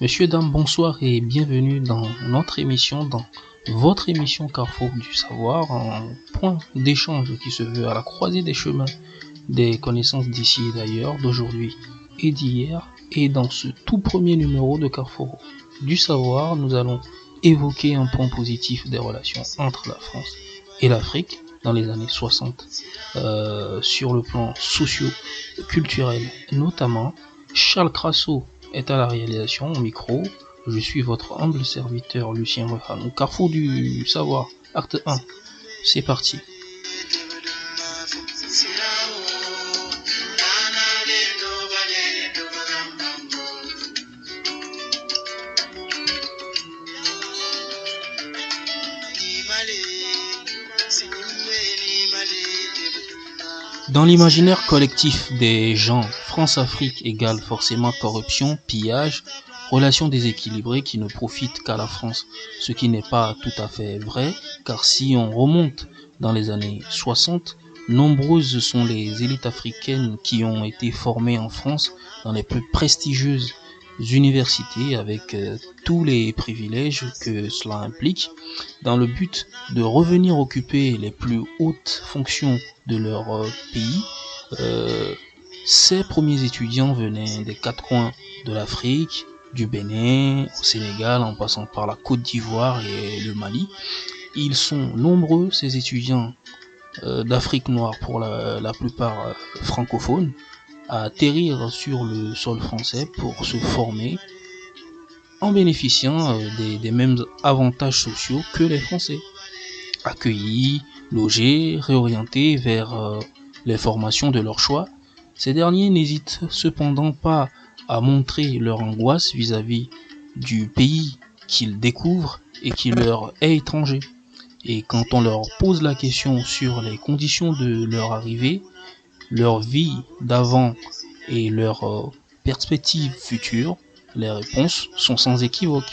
Messieurs, dames, bonsoir et bienvenue dans notre émission, dans votre émission Carrefour du Savoir, un point d'échange qui se veut à la croisée des chemins, des connaissances d'ici et d'ailleurs, d'aujourd'hui et d'hier. Et dans ce tout premier numéro de Carrefour du Savoir, nous allons évoquer un point positif des relations entre la France et l'Afrique dans les années 60, sur le plan socio-culturel notamment. Charles Crasso est à la réalisation au micro. Je suis votre humble serviteur Lucien Refano. Carrefour du Savoir, acte 1. C'est parti. Dans l'imaginaire collectif des gens, France-Afrique égale forcément corruption, pillage, relations déséquilibrées qui ne profitent qu'à la France. Ce qui n'est pas tout à fait vrai, car si on remonte dans les années 60, nombreuses sont les élites africaines qui ont été formées en France dans les plus prestigieuses universités avec tous les privilèges que cela implique, dans le but de revenir occuper les plus hautes fonctions de leur pays. Ces premiers étudiants venaient des quatre coins de l'Afrique, du Bénin au Sénégal, en passant par la Côte d'Ivoire et le Mali. Ils sont nombreux, ces étudiants d'Afrique noire, pour la plupart francophones, à atterrir sur le sol français pour se former en bénéficiant des mêmes avantages sociaux que les Français. Accueillis, logés, réorientés vers les formations de leur choix, ces derniers n'hésitent cependant pas à montrer leur angoisse vis-à-vis du pays qu'ils découvrent et qui leur est étranger. Et quand on leur pose la question sur les conditions de leur arrivée, leur vie d'avant et leurs perspectives futures, les réponses sont sans équivoque.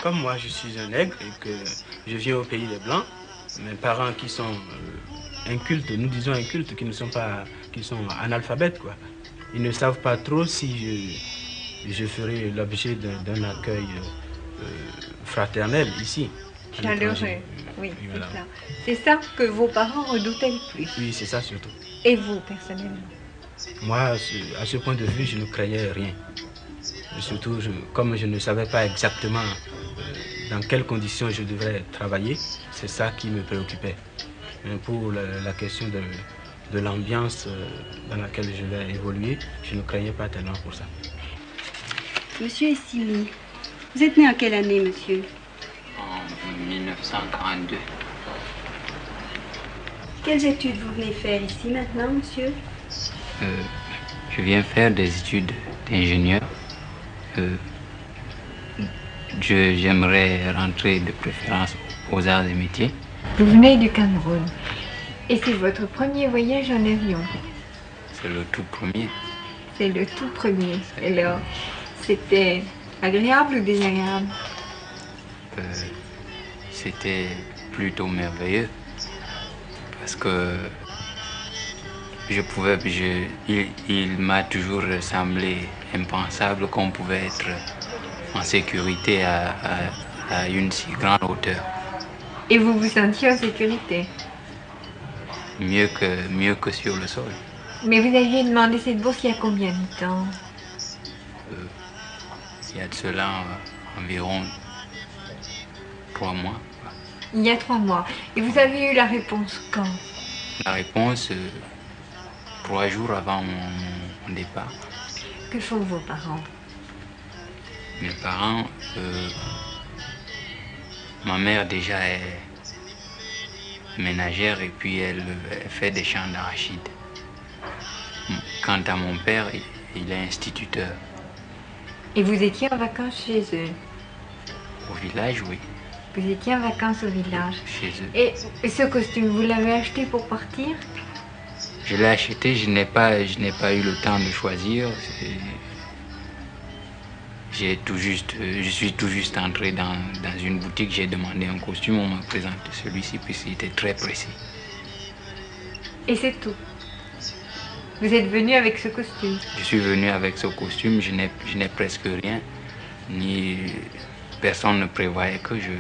Comme moi je suis un nègre et que je viens au pays des Blancs, mes parents qui sont incultes, nous disons incultes, qui sont analphabètes, quoi. Ils ne savent pas trop si je ferai l'objet d'un accueil fraternel ici. Chaleureux, oui, voilà. C'est ça que vos parents redoutaient le plus. Oui, c'est ça surtout. Et vous, personnellement? Moi, à ce point de vue, je ne craignais rien. Surtout, comme je ne savais pas exactement dans quelles conditions je devrais travailler, c'est ça qui me préoccupait. Mais pour la question de l'ambiance dans laquelle je vais évoluer, je ne craignais pas tellement pour ça. Monsieur Essili, vous êtes né en quelle année, monsieur? En 1942. Quelles études vous venez faire ici maintenant, monsieur? Je viens faire des études d'ingénieur. J'aimerais rentrer de préférence aux arts et métiers. Vous venez du Cameroun. Et c'est votre premier voyage en avion? C'est le tout premier. C'est le tout premier. Alors, c'était agréable ou désagréable? C'était plutôt merveilleux. Parce que il m'a toujours semblé impensable qu'on pouvait être en sécurité à une si grande hauteur. Et vous vous sentiez en sécurité? Mieux que sur le sol. Mais vous aviez demandé cette bourse il y a combien de temps? Il y a de cela environ 3 mois. Il y a 3 mois. Et vous avez eu la réponse quand? La réponse 3 jours avant mon départ. Que font vos parents? Mes parents, ma mère déjà est ménagère et puis elle fait des champs d'arachide. Quant à mon père, il est instituteur. Et vous étiez en vacances chez eux? Au village, oui. Vous étiez en vacances au village? Chez eux. Et ce costume, vous l'avez acheté pour partir? Je l'ai acheté, je n'ai pas eu le temps de choisir. Je suis tout juste entré dans une boutique, j'ai demandé un costume, on m'a présenté celui-ci, puis il était très précis. Et c'est tout? Vous êtes venu avec ce costume? Je suis venu avec ce costume, je n'ai presque rien, ni personne ne prévoyait que je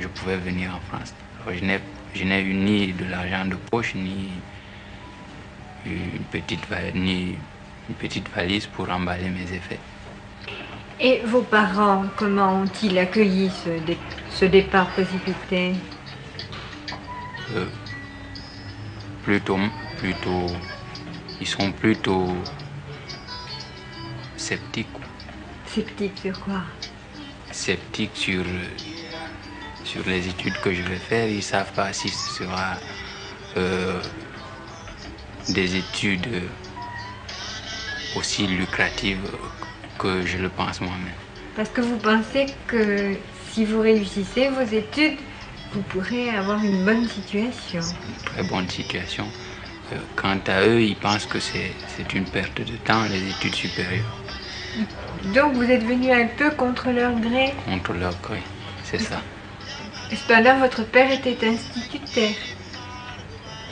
pouvais venir en France. Alors, je n'ai eu ni de l'argent de poche, ni une petite valise pour emballer mes effets. Et vos parents, comment ont-ils accueilli ce départ précipité? Ils sont plutôt sceptiques. Sceptiques sur quoi? Sceptiques sur les études que je vais faire. Ils ne savent pas si ce sera des études aussi lucratives que je le pense moi-même. Parce que vous pensez que si vous réussissez vos études, vous pourrez avoir une bonne situation. Une très bonne situation. Quant à eux, ils pensent que c'est une perte de temps, les études supérieures. Donc vous êtes venu un peu contre leur gré? Contre leur gré, c'est ça. Cependant, votre père était instituteur.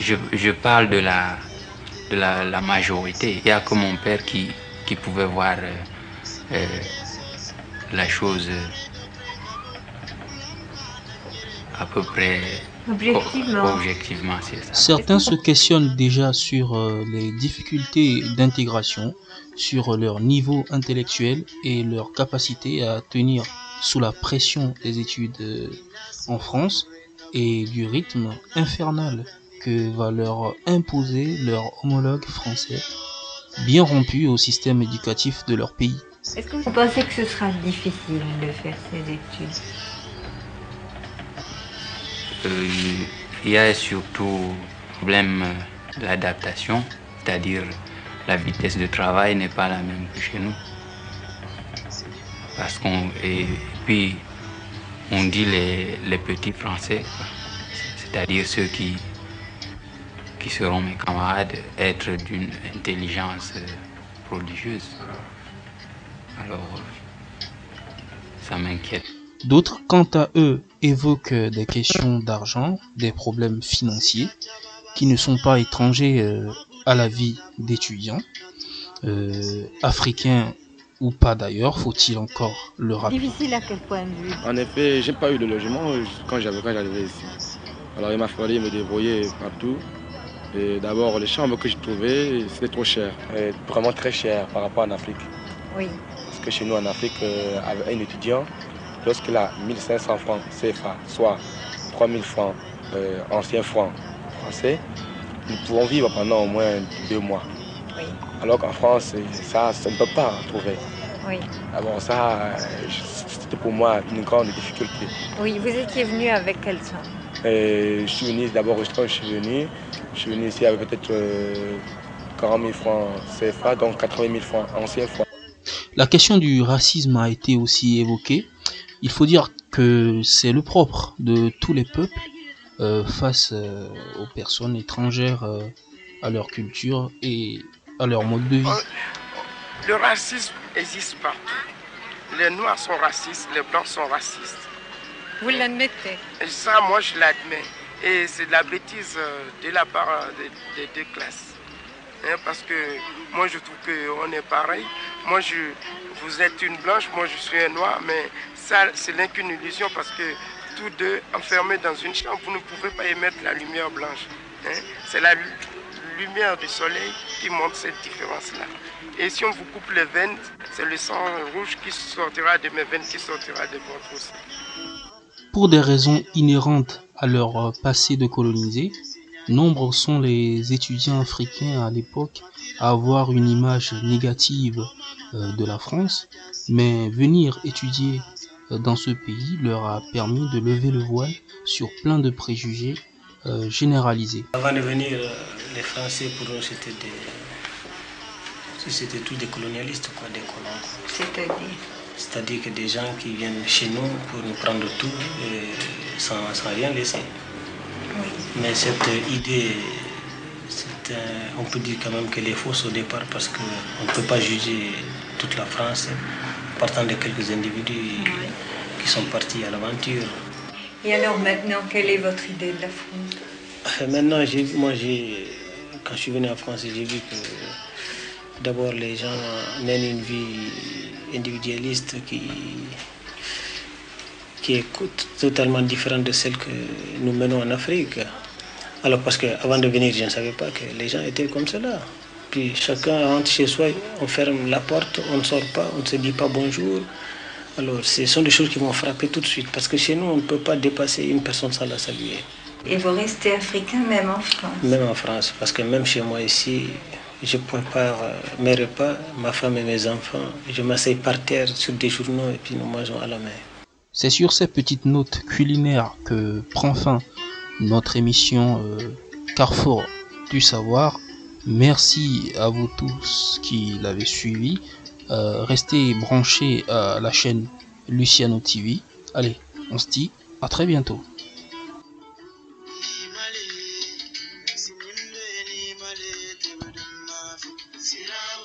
Je parle de la majorité. Il n'y a que mon père qui pouvait voir la chose à peu près objectivement, c'est ça. Certains se questionnent déjà sur les difficultés d'intégration, sur leur niveau intellectuel et leur capacité à tenir sous la pression des études en France et du rythme infernal que va leur imposer leur homologue français, bien rompu au système éducatif de leur pays. Est-ce que vous pensez que ce sera difficile de faire ces études? Il y a surtout le problème de l'adaptation, c'est-à-dire la vitesse de travail n'est pas la même que chez nous. Et puis on dit les petits Français, c'est-à-dire ceux qui seront mes camarades, être d'une intelligence prodigieuse. Alors, ça m'inquiète. D'autres, quant à eux, évoquent des questions d'argent, des problèmes financiers, qui ne sont pas étrangers à la vie d'étudiants, africains ou pas d'ailleurs, faut-il encore le rappeler. Difficile à quel point de vue? En effet, j'ai pas eu de logement quand j'arrivais ici. Alors il m'a fallu me débrouiller partout. Et d'abord, les chambres que j'ai trouvées, c'était trop cher. Et vraiment très cher par rapport en Afrique. Oui. Parce que chez nous en Afrique, avec un étudiant, lorsqu'il a 1500 francs CFA, soit 3000 francs anciens francs français, nous pouvons vivre pendant au moins 2 mois. Oui. Alors qu'en France, ça ne peut pas trouver. Oui. Alors ça, c'était pour moi une grande difficulté. Oui, vous étiez venu avec quelle somme? Je suis venu d'abord, quand je suis venu ici avec peut-être 40 000 francs CFA, donc 80 000 francs anciens francs. La question du racisme a été aussi évoquée. Il faut dire que c'est le propre de tous les peuples face aux personnes étrangères, à leur culture et à leur mode de vie. Le racisme existe partout. Les Noirs sont racistes, les Blancs sont racistes. Vous l'admettez? Ça, moi, je l'admets. Et c'est de la bêtise de la part des deux classes. Parce que moi, je trouve qu'on est pareil. Vous êtes une blanche, moi, je suis un noir. Mais ça, ce n'est qu'une illusion parce que tous deux, enfermés dans une chambre, vous ne pouvez pas émettre la lumière blanche. C'est la lumière du soleil qui montre cette différence-là. Et si on vous coupe les veines, c'est le sang rouge qui sortira de mes veines, qui sortira de votre aussi. Pour des raisons inhérentes à leur passé de colonisé, nombreux sont les étudiants africains à l'époque à avoir une image négative de la France, mais venir étudier dans ce pays leur a permis de lever le voile sur plein de préjugés généralisés. Avant de venir, les Français, pour nous, c'était tous des colonialistes, quoi, des colons. C'est-à-dire que des gens qui viennent chez nous pour nous prendre tout sans rien laisser. Oui. Mais cette idée, on peut dire quand même qu'elle est fausse au départ parce qu'on ne peut pas juger toute la France partant de quelques individus qui sont partis à l'aventure. Et alors maintenant, quelle est votre idée de la France? Maintenant, quand je suis venu en France, j'ai vu que d'abord les gens mènent une vie individualiste qui est totalement différente de celle que nous menons en Afrique. Alors parce qu'avant de venir, je ne savais pas que les gens étaient comme cela. Puis chacun rentre chez soi, on ferme la porte, on ne sort pas, on ne se dit pas bonjour. Alors ce sont des choses qui m'ont frappé tout de suite parce que chez nous, on ne peut pas dépasser une personne sans la saluer. Et vous restez africain même en France? Même en France, parce que même chez moi ici, je prépare mes repas, ma femme et mes enfants. Je m'assieds par terre sur des journaux et puis nous mangeons à la main. C'est sur ces petites notes culinaires que prend fin notre émission Carrefour du Savoir. Merci à vous tous qui l'avez suivi. Restez branchés à la chaîne Luciano TV. Allez, on se dit à très bientôt. Sirao